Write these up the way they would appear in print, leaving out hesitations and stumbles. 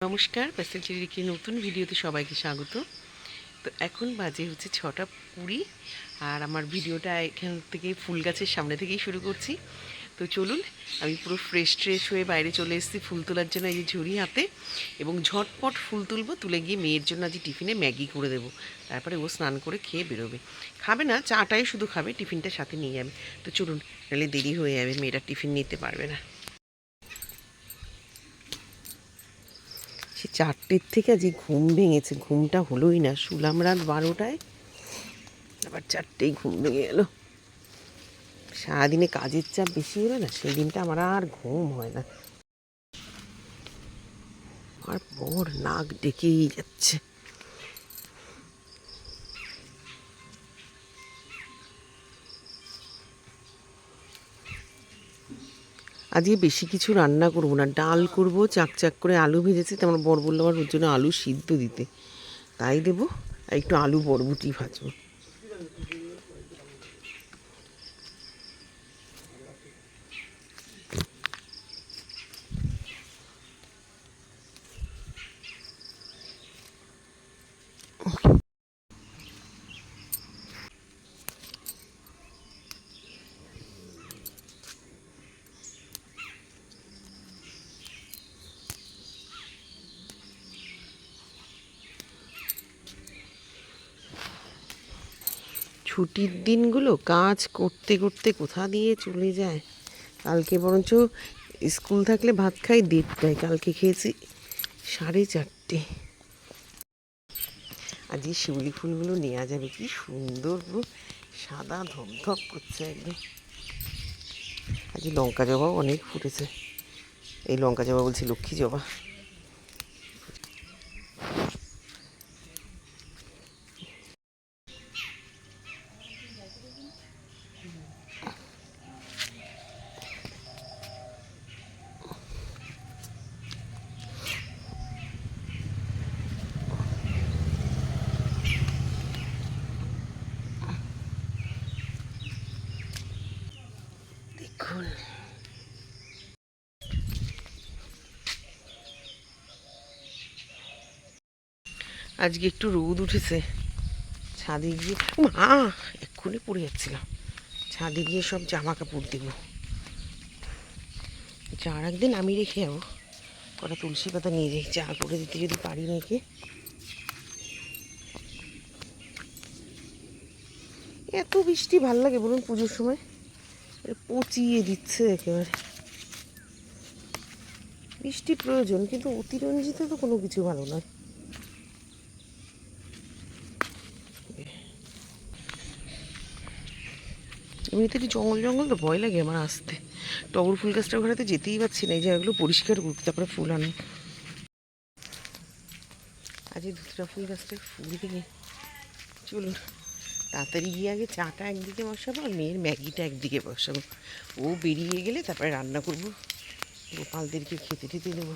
নমস্কার, প্যাসেল চিরির নতুন ভিডিওতে সবাইকে স্বাগত। তো এখন বাজে হচ্ছে 6:20 আর আমার ভিডিওটা এখান থেকে ফুল গাছের সামনে থেকেই শুরু করছি। তো চলুন, আমি পুরো ফ্রেশ হয়ে বাইরে চলে এসেছি ফুল তোলার জন্য, এই ঝুড়ি হাতে, এবং ঝটপট ফুল তুলবো। তুলে গিয়ে মেয়ের জন্য আজ টিফিনে ম্যাগি করে দেবো। তারপরে ও স্নান করে খেয়ে বেরোবে। খাবে না, চাটাই শুধু খাবে, টিফিনটা সাথে নিয়ে যাবে। তো চলুন, নাহলে দেরি হয়ে যাবে, মেয়েরা টিফিন নিতে পারবে না। সে 4টের থেকে আজ ঘুম ভেঙেছে, ঘুমটা হলোই না। শুলাম রাত 12টায়, আবার 4টেই ঘুম ভেঙে গেল। সারাদিনে কাজের চাপ বেশি হলো না, সেই দিনটা আমার আর ঘুম হয় না। আর বর নাক ডেকেই যাচ্ছে। আজকে বেশি কিছু রান্না করব না, ডাল করব, চাক করে আলু ভেজেছে। তো আমার বর বললো আমার ওর জন্য আলু সিদ্ধ দিতে, তাই দেবো। আর একটু আলু বরবটি ভাজবো। ছুটির দিনগুলো কাজ করতে করতে কোথা দিয়ে চলে যায়। কালকে বরঞ্চ স্কুল থাকলে ভাত খাই 1:30টায়, কালকে খেয়েছি 4:30। আজ এই শিউলি ফুলগুলো নেওয়া যাবে, কি সুন্দর পুরো সাদা ধপধপ করছে একদম। আজ লঙ্কা জবাও অনেক ফুটেছে। এই লঙ্কা জবা বলছি, লক্ষ্মী জবা। দেখুন, আজকে একটু রোদ উঠেছে। ছাদে গিয়ে মা, এক্ষুনি পড়ে যাচ্ছিলাম। ছাদে গিয়ে সব জামা কাপড় দেবো। চার একদিন আমি রেখে যাবো, কটা তুলসী পাতা নিয়ে যাই চা করে দিতে যদি পারি নাকি। এত বৃষ্টি ভাল লাগে বলুন পুজোর সময়? পচিয়ে দিচ্ছে একেবারে। বৃষ্টি প্রয়োজন, কিন্তু অতিরঞ্জিত তো কোনো কিছু ভালো নয়। এমনিতে একটু জঙ্গল তো ভয় লাগে আমার আসতে। টগর ফুল গাছটা ওখানে তো যেতেই পারছি না, এই জায়গাগুলো পরিষ্কার করতে, তারপরে ফুল আনো। আজ এই ধুতরা ফুল গাছটার ফুল দিকে চলুন তাড়াতাড়ি গিয়ে আগে চাটা একদিকে বসাবো আর মেয়ের ম্যাগিটা একদিকে বসাবো। ও বেরিয়ে গেলে তারপরে রান্না করবো, গোপালদেরকে খেতে টেতে দেবো।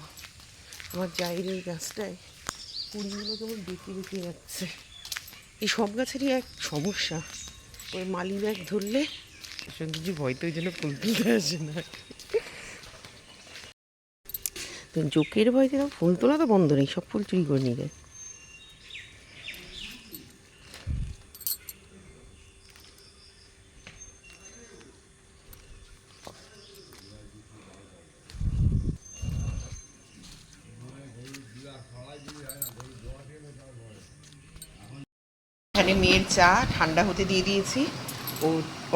আমার জায়ের এই গাছটায় কুড়িগুলো কেমন বেঁকে যাচ্ছে। এই সব গাছেরই এক সমস্যা, ওই মালি ব্যাগ ধরলে সত্যি ভয়, তো ওই জন্য ফুল তুলতে আসে না। তো জোকের ভয়তে ফুল তোলা তো বন্ধ নেই, সব ফুল চুরি করে নিয়ে যায়। এখানে মেয়ের চা ঠান্ডা হতে দিয়ে দিয়েছি। ও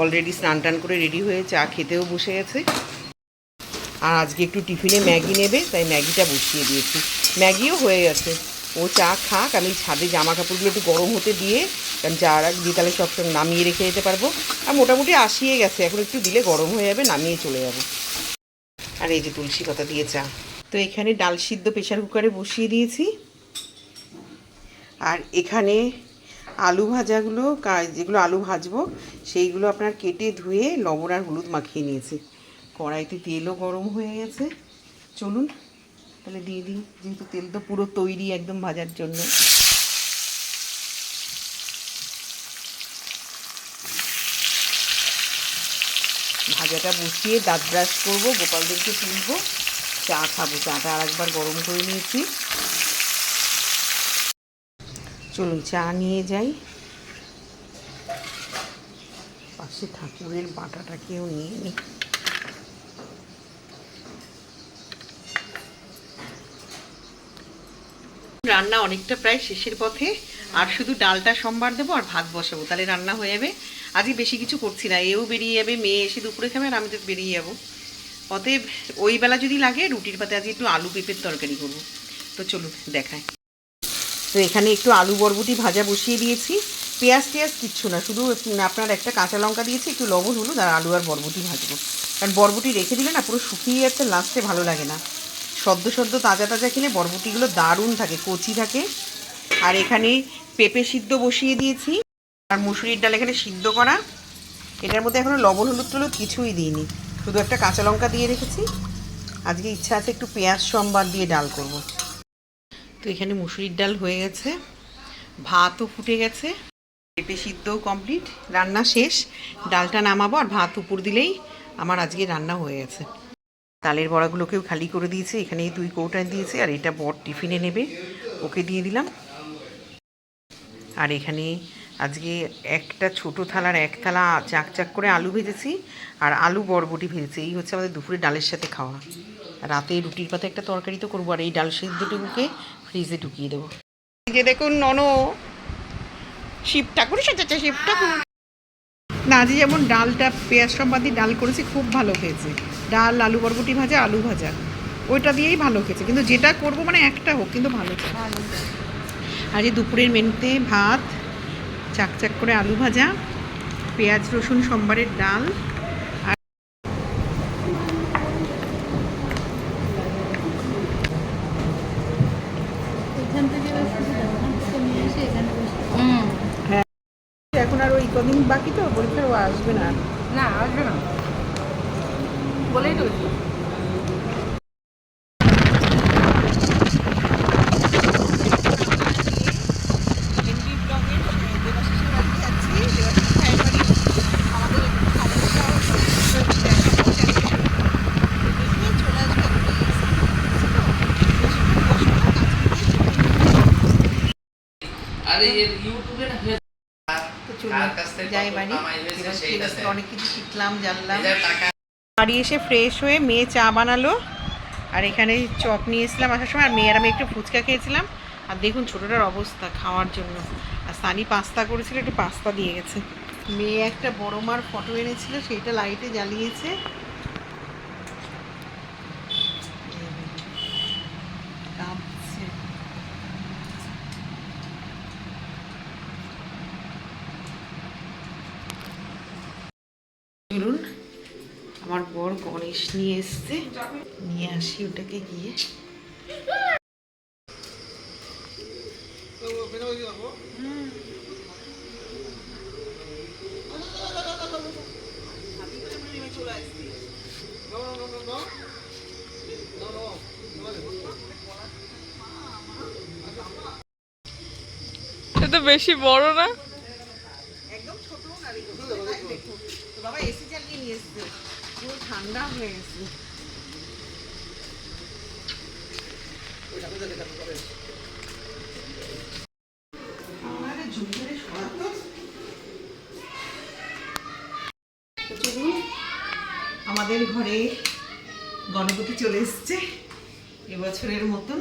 অলরেডি স্নান টান করে রেডি হয়ে চা খেতেও বসে গেছে। আর আজকে একটু টিফিনে ম্যাগি নেবে, তাই ম্যাগিটা বসিয়ে দিয়েছি। ম্যাগিও হয়ে গেছে, ও চা খাক, আমি ছাদে জামা কাপড়গুলো একটু গরম হতে দিয়ে, কারণ চার বিকালে সবসময় নামিয়ে রেখে যেতে পারবো। আর মোটামুটি আসিয়ে গেছে, এখন একটু দিলে গরম হয়ে যাবে, নামিয়ে চলে যাবো। আর এই যে তুলসী পাতা দিয়ে চা। তো এখানে ডাল সিদ্ধ প্রেশার কুকারে বসিয়ে দিয়েছি। আর এখানে আলু ভাজাগুলো, যেগুলো আলু ভাজবো সেইগুলো আপনার কেটে ধুয়ে লবণ আর হলুদ মাখিয়ে নিয়েছি। কড়াইতে তেলও গরম হয়ে গেছে, চলুন তাহলে দিয়ে দিই, যেহেতু তেল তো পুরো তৈরি একদম ভাজার জন্য। ভাজাটা বসিয়ে দাঁত ব্রাশ করবো, গোপালদেরকে তুলবো, চা খাবো। চাটা আর একবার গরম করে নিয়েছি। চলুন চা নিয়ে যাই। পাশে ঠাকুরের বাটাটাকেও নিয়ে নিই। রান্না অনেকটা প্রায় শেষের পথে, আর শুধু ডালটা সম্বার দেবো আর ভাত বসাবো, তাহলে রান্না হয়ে যাবে। আজকে বেশি কিছু করছি না, এও বেরিয়ে যাবে, মেয়ে এসে দুপুরে খাবে আর আমি তো বেরিয়ে যাবো। অতএব ওই বেলা যদি লাগে রুটির পাতে আজকে একটু আলু পেঁপের তরকারি করবো। তো চলুন দেখায়। তো এখানে একটু আলু বরবটি ভাজা বসিয়ে দিয়েছি। পেঁয়াজ টেয়াজ কিচ্ছু না, শুধু আপনার একটা কাঁচা লঙ্কা দিয়েছি, একটু লবণ হলুদ, আর আলু আর বরবটি ভাজবো। কারণ বরবটি রেখে দিলে না পুরো শুকিয়ে যাচ্ছে, লাস্টে ভালো লাগে না। সদ্য সদ্য তাজা তাজা কিনে বরবটিগুলো দারুণ থাকে, কচি থাকে। আর এখানে পেঁপে সিদ্ধ বসিয়ে দিয়েছি, আর মুসুরির ডাল এখানে সিদ্ধ করা। এটার মধ্যে এখনও লবণ হলুদ টলুদ কিছুই দিইনি, শুধু একটা কাঁচা লঙ্কা দিয়ে রেখেছি। আজকে ইচ্ছা আছে একটু পেঁয়াজ সম্বার দিয়ে ডাল করব। তো এখানে মুসুরির ডাল হয়ে গেছে, ভাতও ফুটে গেছে, পেঁপে সিদ্ধও কমপ্লিট, রান্না শেষ। ডালটা নামাবো আর ভাত উপর দিলেই আমার আজকে রান্না হয়ে গেছে। তালের বড়াগুলোকেও খালি করে দিয়েছে, এখানে এই 2 কৌটা দিয়েছে, আর এটা বড় টিফিনে নেবে, ওকে দিয়ে দিলাম। আর এখানে আজকে একটা ছোটো থালার 1 থালা চাক চাক করে আলু ভেজেছি, আর আলু বরবটি ভেজেছি। এই হচ্ছে আমাদের দুপুরে ডালের সাথে খাওয়া। রাতে রুটির পাতে একটা তরকারি তো করবো, আর এই ডাল সিদ্ধটুকুকে ফ্রিজে ঢুকিয়ে দেবো। এই যে দেখুন ননো শিব ঠাকুর সেটা শিব ঠাকুর না, আজকে যেমন ডালটা পেঁয়াজ সম্বাদ দিয়ে ডাল করেছি, খুব ভালো খেয়েছে। ডাল, আলু বরবটি ভাজা, আলু ভাজা, ওইটা দিয়েই ভালো খেয়েছে। কিন্তু যেটা করবো মানে একটা হোক, কিন্তু ভালো খেয়ে। আজ দুপুরের মেনুতে ভাত, চাকচাক করে আলু ভাজা, পেঁয়াজ রসুন সম্বারের ডাল, আর হ্যাঁ, এখন আর ওই কদিন বাকি তো পরীক্ষার, ও আসবে না। না আসবে না বলেই তো। যাই বাড়ি, অনেক কিছু শিখলাম, জানলাম। বাড়ি এসে ফ্রেশ হয়ে মেয়ে চা বানালো, আর এখানে চপ নিয়ে এসেছিলাম আসার সময়, আর মেয়ে আর আমি একটু ফুচকা খেয়েছিলাম। আর দেখুন ছোটোটার অবস্থা খাওয়ার জন্য। আর সানি পাস্তা করেছিল, একটু পাস্তা দিয়ে গেছে। মেয়ে একটা বড় মার ফটো এনেছিল, সেইটা লাইটে জ্বালিয়েছে। চলুন, আমার বর গণেশ নিয়ে এসছে, নিয়ে আসি ওটাকে গিয়ে। এটা বেশি বড় না, একদম ছোট না, দেখুন তো বাবা এসি চালিয়ে নিয়ে এসছে, পুরো ঠান্ডা হয়ে গেছে। আমাদের ঘরে গণপতি চলে এসছে এবছরের মতন।